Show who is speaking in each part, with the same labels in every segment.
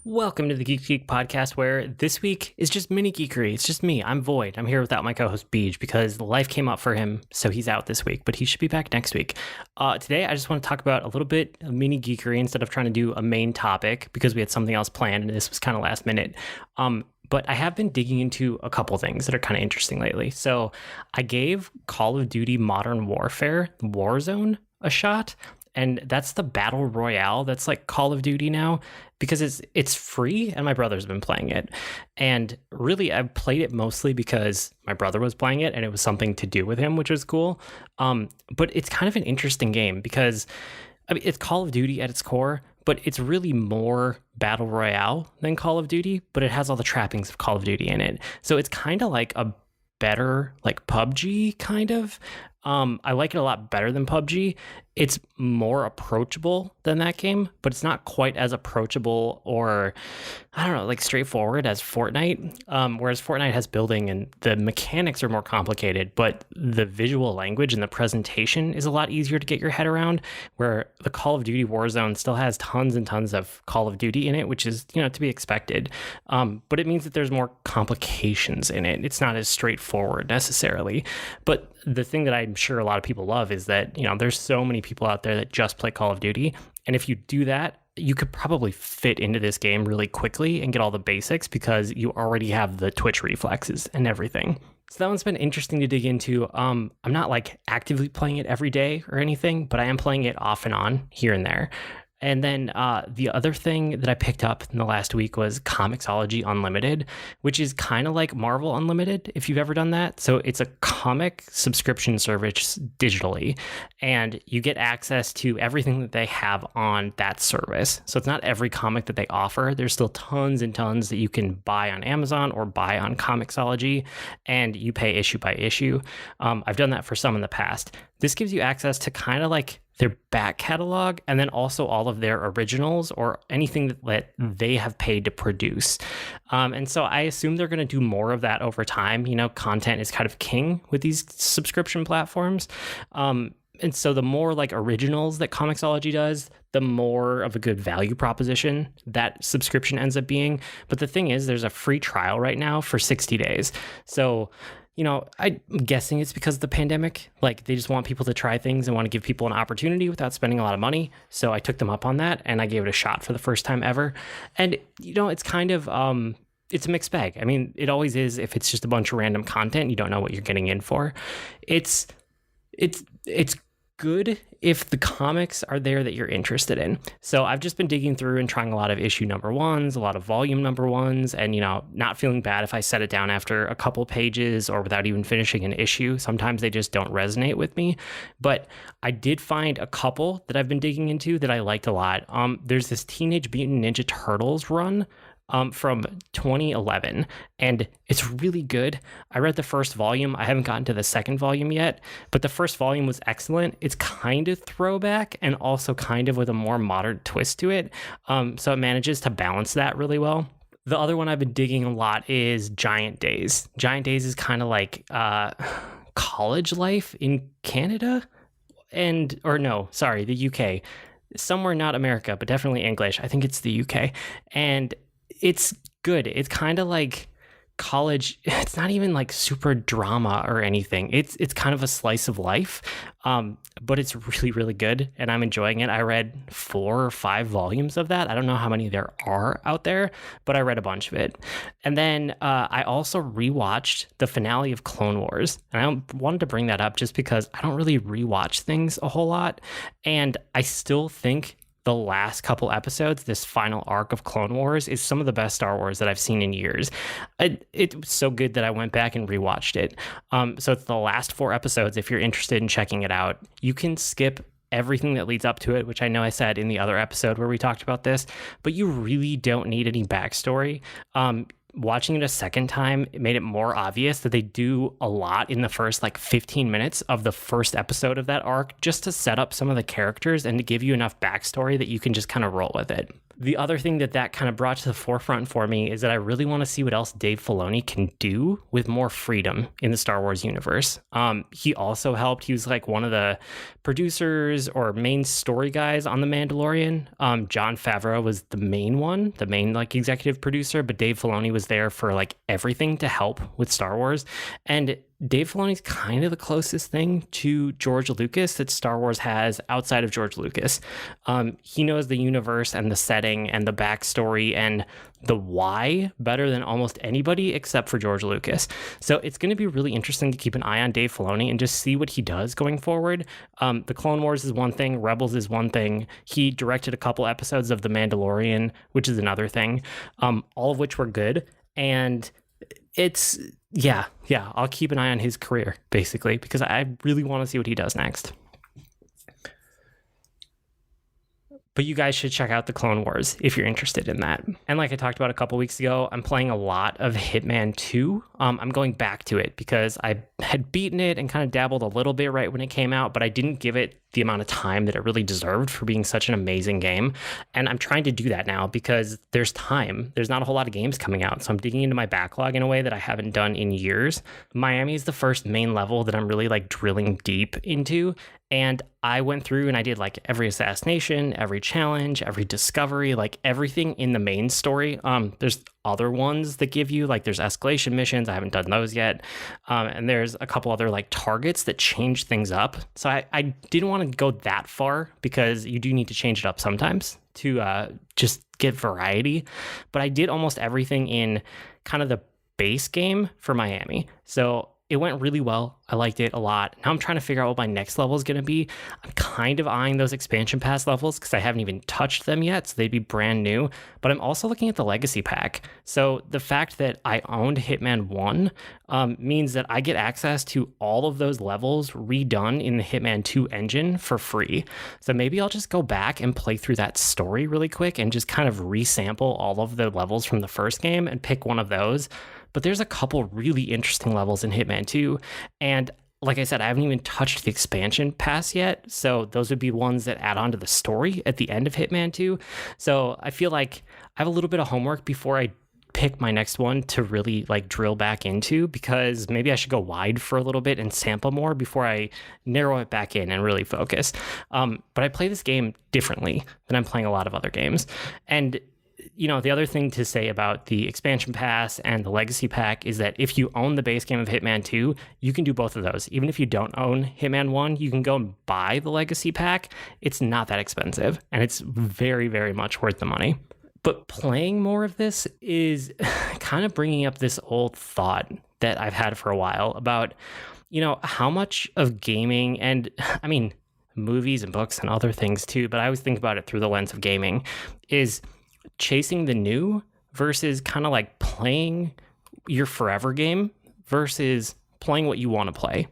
Speaker 1: Welcome to the Geek podcast, where this week is just mini geekery. It's just me. I'm Void. I'm here without my co-host Beej because life came up for him, so he's out this week, but he should be back next week. Today, I just want to talk about a little bit of mini geekery instead of trying to do a main topic because we had something else planned and this was kind of last minute. But I have been digging into a couple things that are kind of interesting lately. So I gave Call of Duty Modern Warfare Warzone a shot. And that's the battle royale that's like Call of Duty now, because it's free and my brother's been playing it. And really, I've played it mostly because my brother was playing it and it was something to do with him, which was cool. But it's kind of an interesting game because it's Call of Duty at its core, but it's really more battle royale than Call of Duty, but it has all the trappings of Call of Duty in it. So it's kind of like a better like PUBG kind of. I like it a lot better than PUBG. It's more approachable than that game, but it's not quite as approachable or, I don't know, like straightforward as Fortnite. Whereas Fortnite has building and the mechanics are more complicated, but the visual language and the presentation is a lot easier to get your head around, where the Call of Duty Warzone still has tons and tons of Call of Duty in it, which is, to be expected. But it means that there's more complications in it. It's not as straightforward necessarily. But the thing that I'm sure a lot of people love is that, there's so many people out there that just play Call of Duty. And if you do that, you could probably fit into this game really quickly and get all the basics because you already have the twitch reflexes and everything. So that one's been interesting to dig into. I'm not like actively playing it every day or anything, but I am playing it off and on here and there. And then the other thing that I picked up in the last week was Comixology Unlimited, which is kind of like Marvel Unlimited, if you've ever done that. So it's a comic subscription service digitally, and you get access to everything that they have on that service. So it's not every comic that they offer. There's still tons and tons that you can buy on Amazon or buy on Comixology, and you pay issue by issue. I've done that for some in the past. This gives you access to kind of like their back catalog and then also all of their originals or anything that they have paid to produce. And so I assume they're going to do more of that over time. Content is kind of king with these subscription platforms. And so the more like originals that Comixology does, the more of a good value proposition that subscription ends up being. But the thing is, there's a free trial right now for 60 days. So I'm guessing it's because of the pandemic. Like, they just want people to try things and want to give people an opportunity without spending a lot of money. So I took them up on that and I gave it a shot for the first time ever. And, it's kind of, it's a mixed bag. I mean, it always is. If it's just a bunch of random content, you don't know what you're getting in for. It's good if the comics are there that you're interested in. So I've just been digging through and trying a lot of issue number ones, a lot of volume number ones, and, not feeling bad if I set it down after a couple pages or without even finishing an issue. Sometimes they just don't resonate with me. But I did find a couple that I've been digging into that I liked a lot. There's this Teenage Mutant Ninja Turtles run from 2011, and it's really good. I read the first volume. I haven't gotten to the second volume yet, but the first volume was excellent. It's kind of throwback and also kind of with a more modern twist to it. So it manages to balance that really well. The other one I've been digging a lot is Giant Days. Giant Days is kind of like college life in Canada the UK. Somewhere not America, but definitely English. I think it's the UK. And it's good. It's kind of like college. It's not even like super drama or anything. It's kind of a slice of life, but it's really, really good, and I'm enjoying it. I read 4 or 5 volumes of that. I don't know how many there are out there, but I read a bunch of it. And then I also rewatched the finale of Clone Wars, and I wanted to bring that up just because I don't really rewatch things a whole lot, and I still think the last couple episodes, this final arc of Clone Wars, is some of the best Star Wars that I've seen in years. It was so good that I went back and rewatched it. So it's the last 4 episodes. If you're interested in checking it out, you can skip everything that leads up to it, which I know I said in the other episode where we talked about this, but you really don't need any backstory. Watching it a second time, it made it more obvious that they do a lot in the first 15 minutes of the first episode of that arc just to set up some of the characters and to give you enough backstory that you can just kind of roll with it. The other thing that kind of brought to the forefront for me is that I really want to see what else Dave Filoni can do with more freedom in the Star Wars universe. He also helped. He was like one of the producers or main story guys on The Mandalorian. Jon Favreau was the main like executive producer, but Dave Filoni was there for like everything to help with Star Wars. And Dave Filoni's kind of the closest thing to George Lucas that Star Wars has outside of George Lucas. He knows the universe and the setting and the backstory and the why better than almost anybody except for George Lucas. So it's going to be really interesting to keep an eye on Dave Filoni and just see what he does going forward. The Clone Wars is one thing. Rebels is one thing. He directed a couple episodes of The Mandalorian, which is another thing, all of which were good. And it's, yeah, I'll keep an eye on his career, basically, because I really want to see what he does next. But you guys should check out the Clone Wars if you're interested in that. And like I talked about a couple weeks ago, I'm playing a lot of Hitman 2. I'm going back to it because I had beaten it and kind of dabbled a little bit right when it came out, but I didn't give it the amount of time that it really deserved for being such an amazing game. And I'm trying to do that now because there's time. There's not a whole lot of games coming out. So I'm digging into my backlog in a way that I haven't done in years. Miami is the first main level that I'm really like drilling deep into. And I went through and I did like every assassination, every challenge, every discovery, like everything in the main story. There's other ones that give you like there's escalation missions. I haven't done those yet. And there's a couple other like targets that change things up. So I didn't want to go that far because you do need to change it up sometimes to just get variety. But I did almost everything in kind of the base game for Miami. So it went really well. I liked it a lot. Now I'm trying to figure out what my next level is going to be. I'm kind of eyeing those expansion pass levels because I haven't even touched them yet, so they'd be brand new. But I'm also looking at the legacy pack. So the fact that I owned Hitman 1 means that I get access to all of those levels redone in the Hitman 2 engine for free. So maybe I'll just go back and play through that story really quick and just kind of resample all of the levels from the first game and pick one of those. But there's a couple really interesting levels in Hitman 2. And like I said, I haven't even touched the expansion pass yet. So those would be ones that add on to the story at the end of Hitman 2. So I feel like I have a little bit of homework before I pick my next one to really like drill back into, because maybe I should go wide for a little bit and sample more before I narrow it back in and really focus. But I play this game differently than I'm playing a lot of other games. And you know, the other thing to say about the expansion pass and the legacy pack is that if you own the base game of Hitman 2, you can do both of those. Even if you don't own Hitman 1, you can go and buy the legacy pack. It's not that expensive, and it's very, very much worth the money. But playing more of this is kind of bringing up this old thought that I've had for a while about, you know, how much of gaming, and I mean, movies and books and other things too, but I always think about it through the lens of gaming, is chasing the new versus kind of like playing your forever game versus playing what you want to play.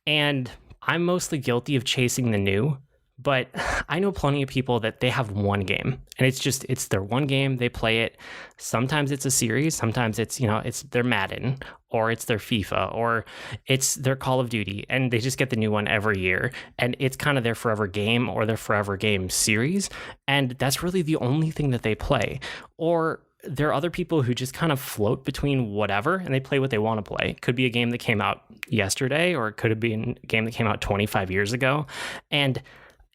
Speaker 1: And I'm mostly guilty of chasing the new, but I know plenty of people that they have one game and it's their one game. They play it. Sometimes it's a series. Sometimes it's, you know, it's their Madden or it's their FIFA or it's their Call of Duty, and they just get the new one every year. And it's kind of their forever game or their forever game series. And that's really the only thing that they play. Or there are other people who just kind of float between whatever and they play what they want to play. It could be a game that came out yesterday, or it could have been a game that came out 25 years ago. And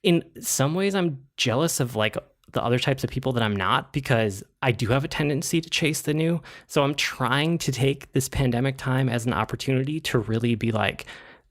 Speaker 1: in some ways, I'm jealous of like the other types of people that I'm not, because I do have a tendency to chase the new. So I'm trying to take this pandemic time as an opportunity to really be like,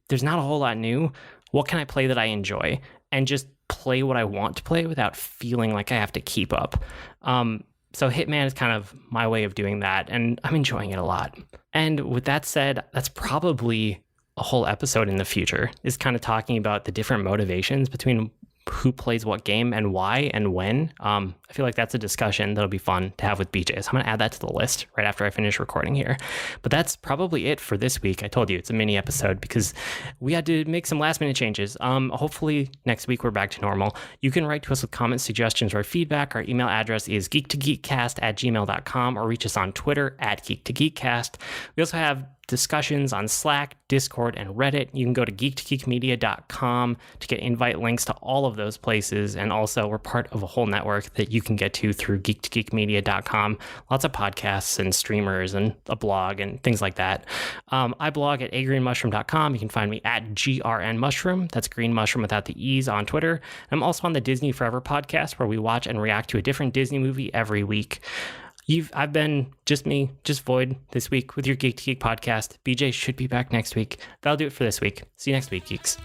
Speaker 1: there's not a whole lot new. What can I play that I enjoy? And just play what I want to play without feeling like I have to keep up. So Hitman is kind of my way of doing that, and I'm enjoying it a lot. And with that said, that's probably a whole episode in the future, is kind of talking about the different motivations between who plays what game and why and when. I feel like that's a discussion that'll be fun to have with BJ. So I'm going to add that to the list right after I finish recording here. But that's probably it for this week. I told you it's a mini episode because we had to make some last minute changes. Hopefully next week we're back to normal. You can write to us with comments, suggestions, or feedback. Our email address is geek2geekcast@gmail.com, or reach us on Twitter @geek2geekcast. We also have discussions on Slack, Discord, and Reddit. You can go to geek2geekmedia.com to get invite links to all of those places. And also, we're part of a whole network that you can get to through geek2geekmedia.com. Lots of podcasts and streamers and a blog and things like that. I blog at agreenmushroom.com. You can find me at grnmushroom. That's green mushroom without the E's on Twitter. I'm also on the Disney Forever podcast, where we watch and react to a different Disney movie every week. I've been just me, just Void this week with your Geek to Geek podcast. BJ should be back next week. That'll do it for this week. See you next week, geeks.